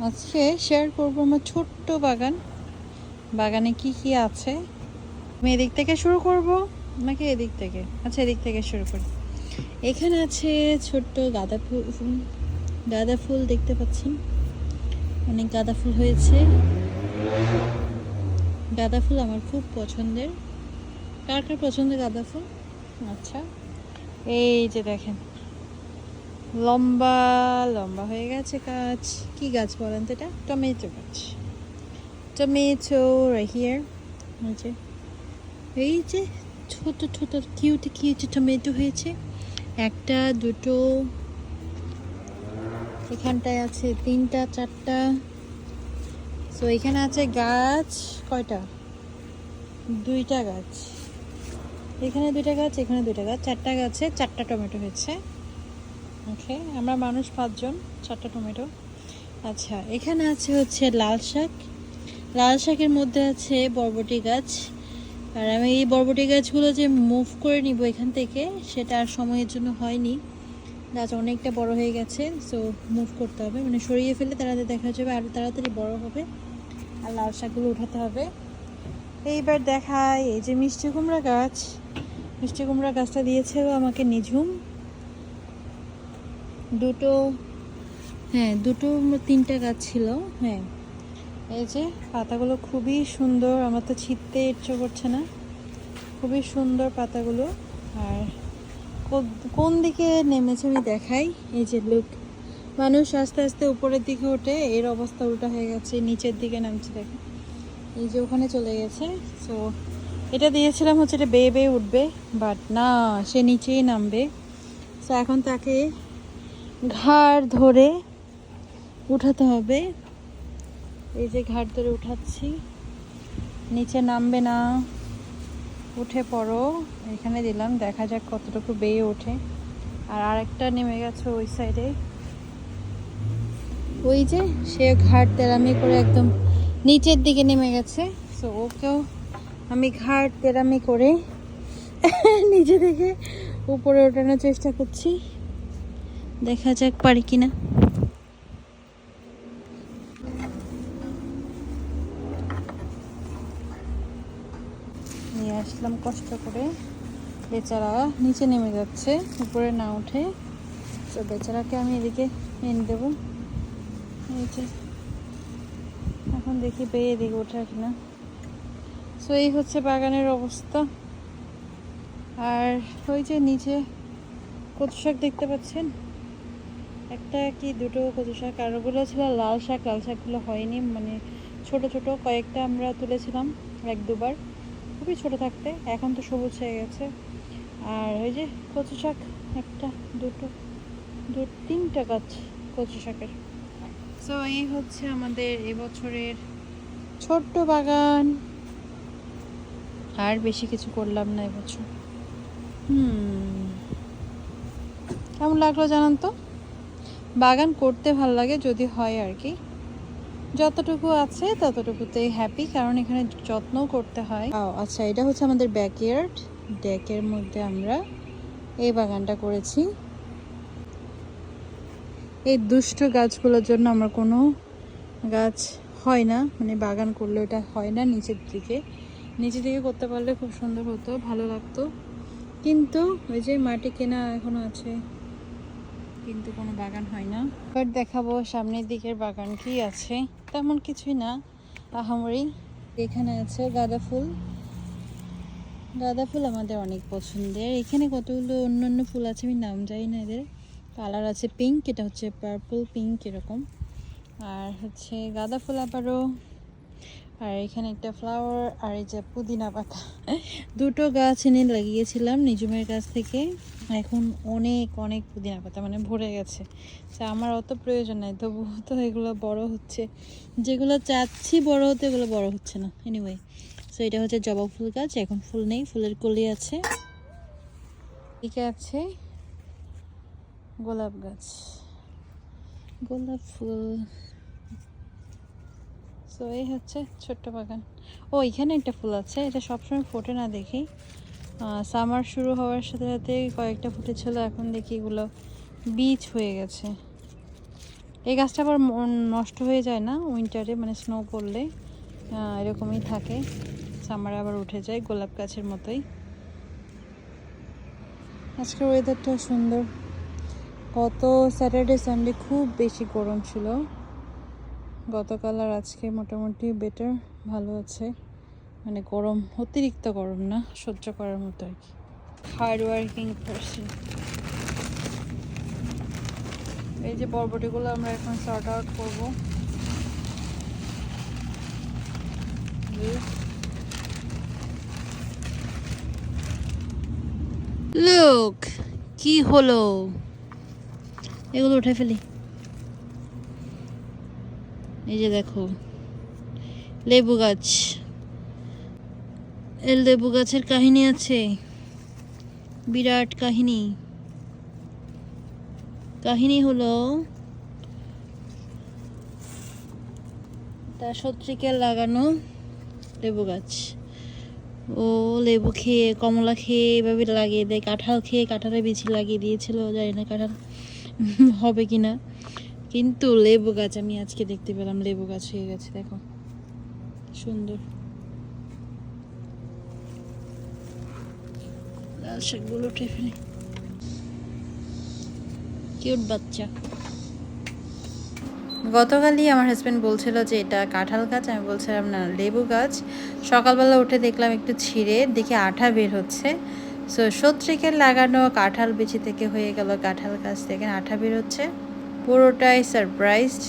আজকে শেয়ার করবো আমার ছোট্ট বাগান। বাগানে কি কি আছে। আমি এদিক থেকে শুরু করব নাকি এদিক থেকে? আচ্ছা, এদিক থেকে শুরু করি। এখানে আছে ছোট্ট গাঁদা ফুল। গাঁদা ফুল দেখতে পাচ্ছেন, অনেক গাঁদা ফুল হয়েছে। গাঁদা ফুল আমার খুব পছন্দের। কার কার পছন্দের গাঁদা ফুল? আচ্ছা, এই যে দেখেন, লম্বা লম্বা হয়ে গেছে গাছ। কি গাছ বলেন তো এটা? টমেটো গাছ। Tomato right here। এই যে ছোট ছোট কিউট কিউট টমেটো হয়েছে, একটা দুটো, এখানটায় আছে তিনটা চারটা। সো এখানে আছে গাছ কয়টা? দুইটা গাছ। এখানে দুইটা গাছ, এখানে দুইটা গাছ, চারটা গাছে চারটা টমেটো হয়েছে। ওকে, আমরা মানুষ 5 জন, চারটা টমেটো। আচ্ছা, এখানে আছে হচ্ছে লাল শাক। লাল শাকের মধ্যে আছে বরবটি গাছ। আর আমি এই বরবটি গাছগুলো যে মুভ করে নিব এখান থেকে, সেটা আর সময়ের জন্য হয়নি। গাছ অনেকটা বড় হয়ে গেছে, সো মুভ করতে হবে, মানে সরিয়ে ফেলে তাড়াতাড়ি দেখা যাবে, আরও তাড়াতাড়ি বড় হবে। আর লাল শাকগুলো উঠাতে হবে। এইবার দেখায় এই যে মিষ্টি কুমড়া গাছ। মিষ্টি কুমড়া গাছটা দিয়েছিল আমাকে নিঝুম। দুটো, হ্যাঁ দুটো তিনটা গাছ ছিল। হ্যাঁ, এই যে পাতাগুলো খুবই সুন্দর, আমার তো ছিঁড়তে ইচ্ছে করছে না। খুবই সুন্দর পাতাগুলো। আর কোন দিকে নেমেছে আমি দেখাই। এই যে লুক, মানুষ আস্তে আস্তে উপরের দিকে ওঠে, এর অবস্থা উল্টা হয়ে গেছে, নিচের দিকে নামছে। দেখেন এই যে ওখানে চলে গেছে। সো এটা দিয়েছিলাম হচ্ছে এটা বেয়ে বেয়ে উঠবে, বাট না, সে নিচেই নামবে। সো এখন তাকে ঘাড় ধরে উঠাতে হবে। এই যে ঘাড় ধরে উঠাচ্ছি, নিচে নামবে না, উঠে পড়ো। এখানে দিলাম, দেখা যাক কতটুকু বেয়ে ওঠে। আর আরেকটা নেমে গেছে ওই সাইডে। ওই যে সে ঘাড় তেরামি করে একদম নিচের দিকে নেমে গেছে। সো ওকেও আমি ঘাড় তেরামি করে নিচে থেকে উপরে ওঠানোর চেষ্টা করছি, দেখা যাক পারি কিনা। নিয়ে আসলাম কষ্ট করে, বেচারা নিচে নেমে যাচ্ছে, উপরে না উঠে। তো বেচারাকে আমি এদিকে এনে দেবো। এই যে এখন দেখি পেয়ে এদিকে ওঠা কিনা। সো এই হচ্ছে বাগানের অবস্থা। আর ওই যে নিচে কচু শাক দেখতে পাচ্ছেন, একটা কি দুটো কচু শাক, আর ওগুলো ছিল লাল শাক। লাল শাকগুলো হয়নি, মানে ছোট ছোট কয়েকটা আমরা তুলেছিলাম 1-2 বার, খুবই ছোট থাকতে, এখন তো সবুজ হয়ে গেছে। আর ওই যে কচু শাক, একটা দুটো তিনটা গাছ কচু শাকের। সো এই হচ্ছে আমাদের এবছরের ছোট্ট বাগান। আর বেশি কিছু করলাম না এবছর। কেমন লাগলো জানান তো? বাগান করতে ভালো লাগে যদি হয় আর কি, যতটুকু আছে ততটুকুতেই হ্যাপি, কারণ এখানে যত্নও করতে হয়। আচ্ছা, এটা হচ্ছে আমাদের ব্যাকইয়ার্ড। ডেকের মধ্যে আমরা এই বাগানটা করেছি। এই দুষ্ট গাছগুলোর জন্য আমার কোনো গাছ হয় না, মানে বাগান করলে এটা হয় না। নিচের দিকে করতে পারলে খুব সুন্দর হতো, ভালো লাগতো। কিন্তু ওই যে মাটি কেনা এখনো আছে, কিন্তু কোনো বাগান হয় না। এবার দেখাবো সামনের দিকের বাগান কি আছে। তেমন কিছুই না, আহামরি। এখানে আছে গাঁদা ফুল। গাঁদা ফুল আমাদের অনেক পছন্দের। এখানে কতগুলো অন্য ফুল আছে, আমি নাম জানি না এদের। কালার আছে পিঙ্ক, এটা হচ্ছে পার্পল পিঙ্ক এরকম। আর হচ্ছে গাঁদা ফুল আবারও। আর এখানে একটা ফ্লাওয়ার, আর এই যে পুদিনা পাতা। দুটো গাছ এনে লাগিয়েছিলাম নিজুমের কাছ থেকে, এখন অনেক অনেক পুদিনা পাতা, মানে ভরে গেছে। আমার অত প্রয়োজন নাই, তবু তো এগুলো বড় হচ্ছে। যেগুলো চাচ্ছি বড় হতে, এগুলো বড় হচ্ছে না। এনিওয়ে, সো এটা হচ্ছে জবা ফুল গাছ, এখন ফুল নেই, ফুলের কলি আছে। এদিকে আছে গোলাপ গাছ, গোলাপ ফুল। সো এই হচ্ছে ছোট্ট বাগান। ও, এখানে একটা ফুল আছে, এটা সবসময় ফোটে না দেখি। সামার শুরু হওয়ার সাথে সাথে কয়েকটা ফুটেছিল, এখন দেখি এগুলো বীজ হয়ে গেছে। এই গাছটা আবার নষ্ট হয়ে যায় না উইন্টারে, মানে স্নো পড়লে এরকমই থাকে, সামারে আবার উঠে যায় গোলাপ গাছের মতোই। আজকের ওয়েদারটা সুন্দর। গত স্যাটারডে সানডে খুব বেশি গরম ছিল, গতকাল আর আজকে মোটামুটি বেটার, ভালো আছে, মানে গরম অতিরিক্ত গরম না, সহ্য করার মতো আর কি। Hard working person. এই যে বরবটিগুলো আমরা এখন সর্ট আউট করবো। লুক কি হলো, এগুলো উঠে ফেলি। এই যে দেখো লেবু গাছ, এই লেবু গাছের কাহিনী আছে, বিরাট কাহিনী। কাহিনী হলো তার শত্রুকে লাগানো লেবু গাছ, ও লেবু খেয়ে কমলা খেয়ে এভাবে লাগিয়ে দেয়, কাঁঠাল খেয়ে কাঁঠালের বিচি লাগিয়ে দিয়েছিল, জানি না কাঁঠাল হবে কিনা, কিন্তু লেবু গাছ আমি আজকে দেখতে পেলাম, লেবু গাছ হয়ে গেছে, দেখো সুন্দর। লাল শাকগুলো উঠে ফেলে, কিউট বাচ্চা। গতকালই আমার হাজব্যান্ড বলছিল যে এটা কাঁঠাল গাছ, আমি বলছিলাম না লেবু গাছ। সকালবেলা উঠে দেখলাম একটু ছিঁড়ে দেখে আঠা বের হচ্ছে, সো শত্রুকের লাগানো কাঁঠাল বিচি থেকে হয়ে গেল কাঁঠাল গাছ থেকে আঠা বের হচ্ছে, পুরোটাই সারপ্রাইজড।